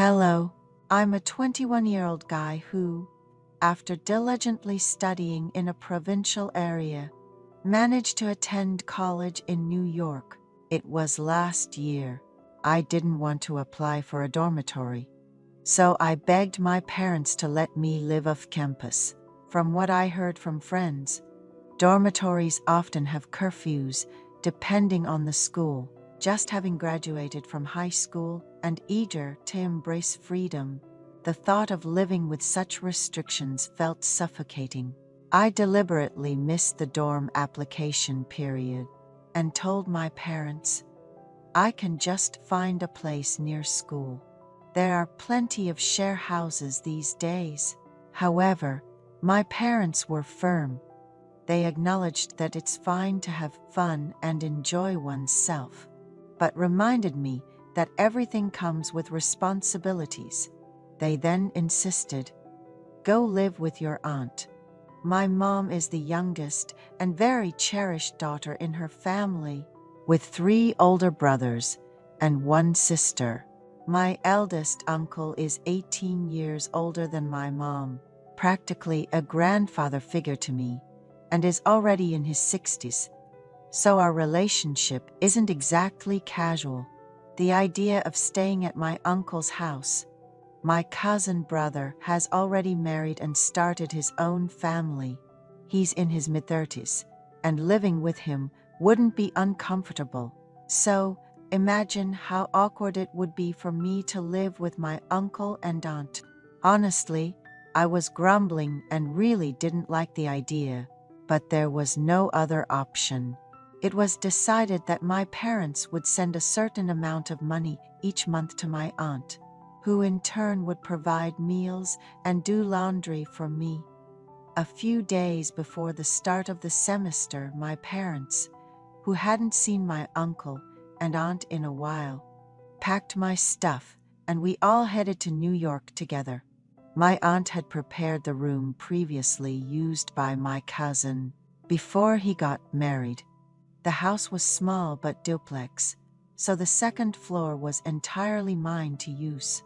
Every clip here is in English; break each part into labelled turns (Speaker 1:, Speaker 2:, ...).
Speaker 1: Hello, I'm a 21-year-old guy who, after diligently studying in a provincial area, managed to attend college in New York. It was last year. I didn't want to apply for a dormitory, so I begged my parents to let me live off campus. From what I heard from friends, dormitories often have curfews depending on the school. Just having graduated from high school and eager to embrace freedom, the thought of living with such restrictions felt suffocating. I deliberately missed the dorm application period and told my parents, I can just find a place near school. There are plenty of share houses these days. However, my parents were firm. They acknowledged that it's fine to have fun and enjoy oneself, but reminded me that everything comes with responsibilities. They then insisted, go live with your aunt. My mom is the youngest and very cherished daughter in her family, with 3 older brothers and 1 sister. My eldest uncle is 18 years older than my mom, practically a grandfather figure to me, and is already in his 60s, so our relationship isn't exactly casual. The idea of staying at my uncle's house. My cousin brother has already married and started his own family. He's in his mid-30s, and living with him wouldn't be uncomfortable. So, imagine how awkward it would be for me to live with my uncle and aunt. Honestly, I was grumbling and really didn't like the idea, but there was no other option. It was decided that my parents would send a certain amount of money each month to my aunt, who in turn would provide meals and do laundry for me. A few days before the start of the semester, my parents, who hadn't seen my uncle and aunt in a while, packed my stuff and we all headed to New York together. My aunt had prepared the room previously used by my cousin before he got married. The house was small but duplex, so the second floor was entirely mine to use.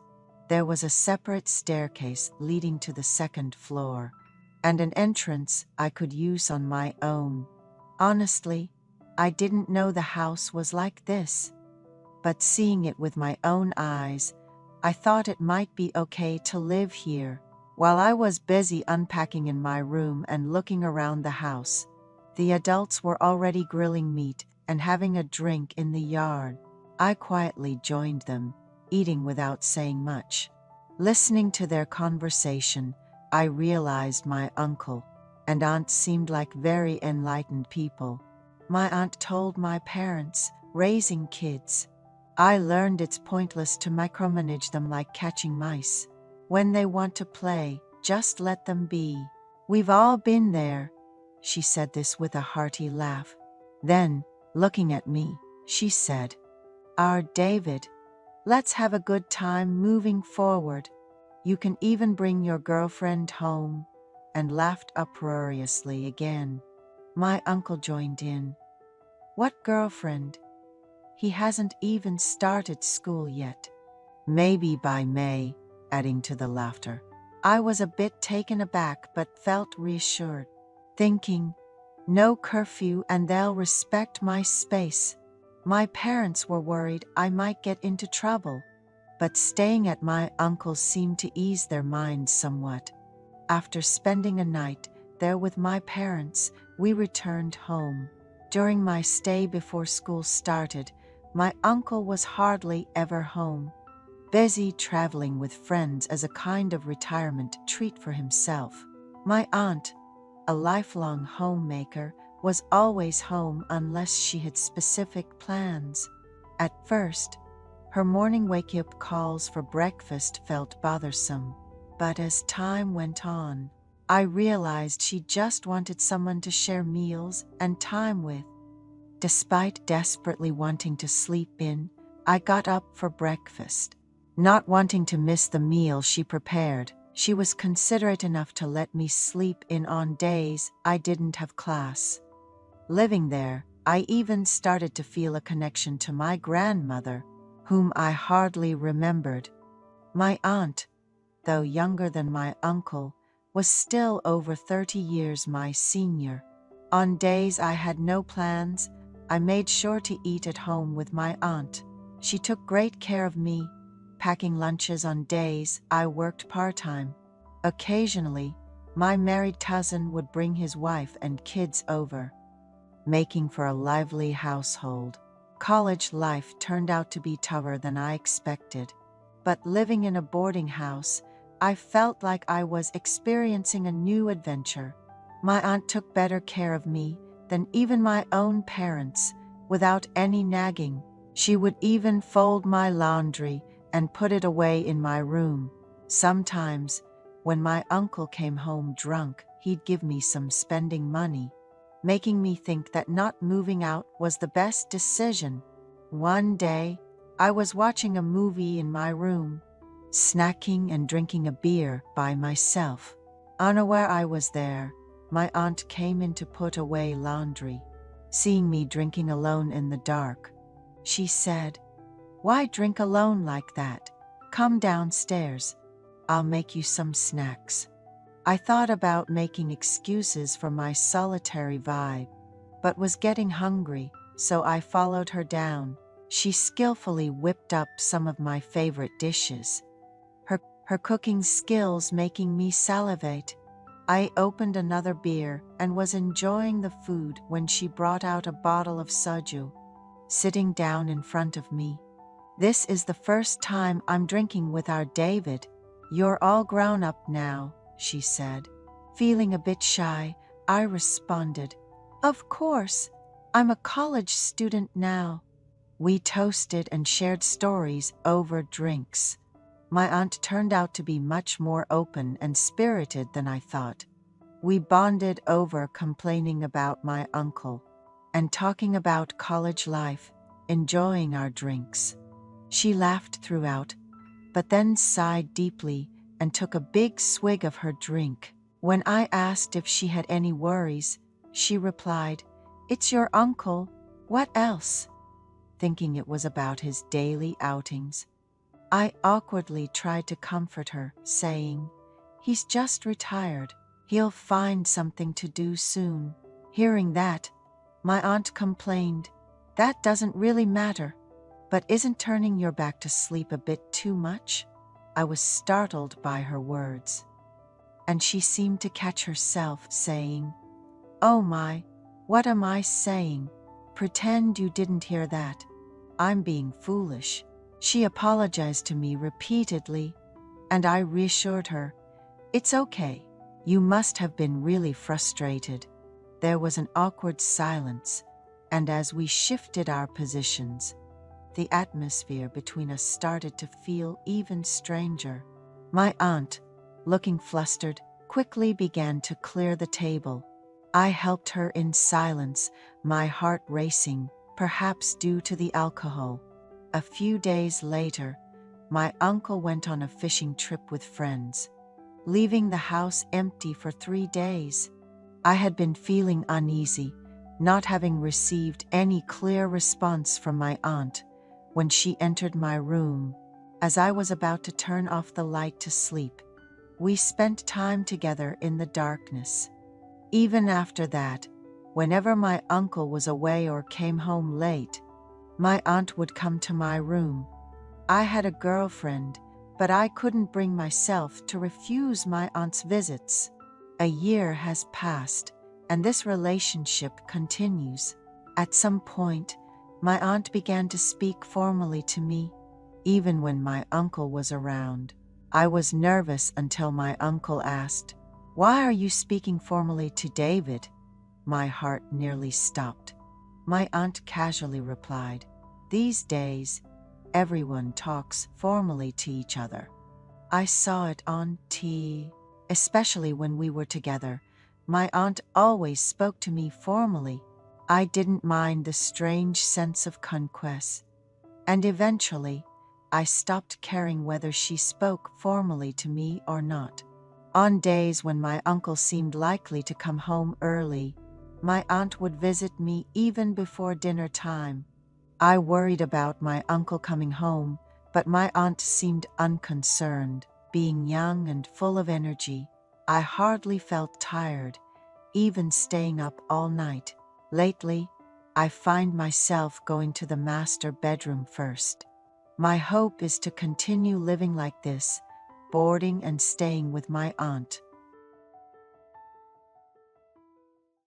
Speaker 1: There was a separate staircase leading to the second floor, and an entrance I could use on my own. Honestly, I didn't know the house was like this, but seeing it with my own eyes, I thought it might be okay to live here. While I was busy unpacking in my room and looking around the house, the adults were already grilling meat and having a drink in the yard. I quietly joined them, eating without saying much. Listening to their conversation, I realized my uncle and aunt seemed like very enlightened people. My aunt told my parents, raising kids, I learned it's pointless to micromanage them like catching mice. When they want to play, just let them be. We've all been there. She said this with a hearty laugh. Then, looking at me, she said, our David, let's have a good time moving forward. You can even bring your girlfriend home, and laughed uproariously again. My uncle joined in. What girlfriend? He hasn't even started school yet. Maybe by May, adding to the laughter. I was a bit taken aback but felt reassured, thinking, no curfew and they'll respect my space. My parents were worried I might get into trouble, but staying at my uncle's seemed to ease their minds somewhat. After spending a night there with my parents, we returned home. During my stay before school started, my uncle was hardly ever home, busy traveling with friends as a kind of retirement treat for himself. My aunt, a lifelong homemaker, was always home unless she had specific plans. At first, her morning wake-up calls for breakfast felt bothersome, but as time went on, I realized she just wanted someone to share meals and time with. Despite desperately wanting to sleep in, I got up for breakfast. Not wanting to miss the meal she prepared, she was considerate enough to let me sleep in on days I didn't have class. Living there, I even started to feel a connection to my grandmother, whom I hardly remembered. My aunt, though younger than my uncle, was still over 30 years my senior. On days I had no plans, I made sure to eat at home with my aunt. She took great care of me, packing lunches on days I worked part-time. Occasionally, my married cousin would bring his wife and kids over, making for a lively household. College life turned out to be tougher than I expected, but living in a boarding house, I felt like I was experiencing a new adventure. My aunt took better care of me than even my own parents, without any nagging. She would even fold my laundry and put it away in my room. Sometimes, when my uncle came home drunk, he'd give me some spending money, making me think that not moving out was the best decision. One day, I was watching a movie in my room, snacking and drinking a beer by myself. Unaware I was there, my aunt came in to put away laundry. Seeing me drinking alone in the dark, she said, "Why drink alone like that? Come downstairs. I'll make you some snacks." I thought about making excuses for my solitary vibe, but was getting hungry, so I followed her down. She skillfully whipped up some of my favorite dishes, her cooking skills making me salivate. I opened another beer and was enjoying the food when she brought out a bottle of soju, sitting down in front of me. "This is the first time I'm drinking with our David. You're all grown up now," she said. Feeling a bit shy, I responded, "Of course, I'm a college student now." We toasted and shared stories over drinks. My aunt turned out to be much more open and spirited than I thought. We bonded over complaining about my uncle and talking about college life, enjoying our drinks. She laughed throughout, but then sighed deeply and took a big swig of her drink. When I asked if she had any worries, she replied, "It's your uncle. What else?" Thinking it was about his daily outings. I awkwardly tried to comfort her, saying, "He's just retired. He'll find something to do soon." Hearing that, my aunt complained, "That doesn't really matter, but isn't turning your back to sleep a bit too much?" I was startled by her words, and she seemed to catch herself, saying, "Oh my, what am I saying? Pretend you didn't hear that. I'm being foolish." She apologized to me repeatedly, and I reassured her, "It's okay. You must have been really frustrated." There was an awkward silence, and as we shifted our positions, the atmosphere between us started to feel even stranger. My aunt, looking flustered, quickly began to clear the table. I helped her in silence, my heart racing, perhaps due to the alcohol. A few days later, my uncle went on a fishing trip with friends, leaving the house empty for 3 days. I had been feeling uneasy, not having received any clear response from my aunt when she entered my room. As I was about to turn off the light to sleep, we spent time together in the darkness. Even after that, whenever my uncle was away or came home late, my aunt would come to my room. I had a girlfriend, but I couldn't bring myself to refuse my aunt's visits. A year has passed, and this relationship continues. At some point, my aunt began to speak formally to me, even when my uncle was around. I was nervous until my uncle asked, "Why are you speaking formally to David?" My heart nearly stopped. My aunt casually replied, "These days, everyone talks formally to each other." I saw it on TV, especially when we were together. My aunt always spoke to me formally. I didn't mind the strange sense of conquest, and eventually, I stopped caring whether she spoke formally to me or not. On days when my uncle seemed likely to come home early, my aunt would visit me even before dinner time. I worried about my uncle coming home, But my aunt seemed unconcerned. Being young and full of energy, I hardly felt tired, even staying up all night. Lately, I find myself going to the master bedroom first. My hope is to continue living like this, boarding and staying with my aunt.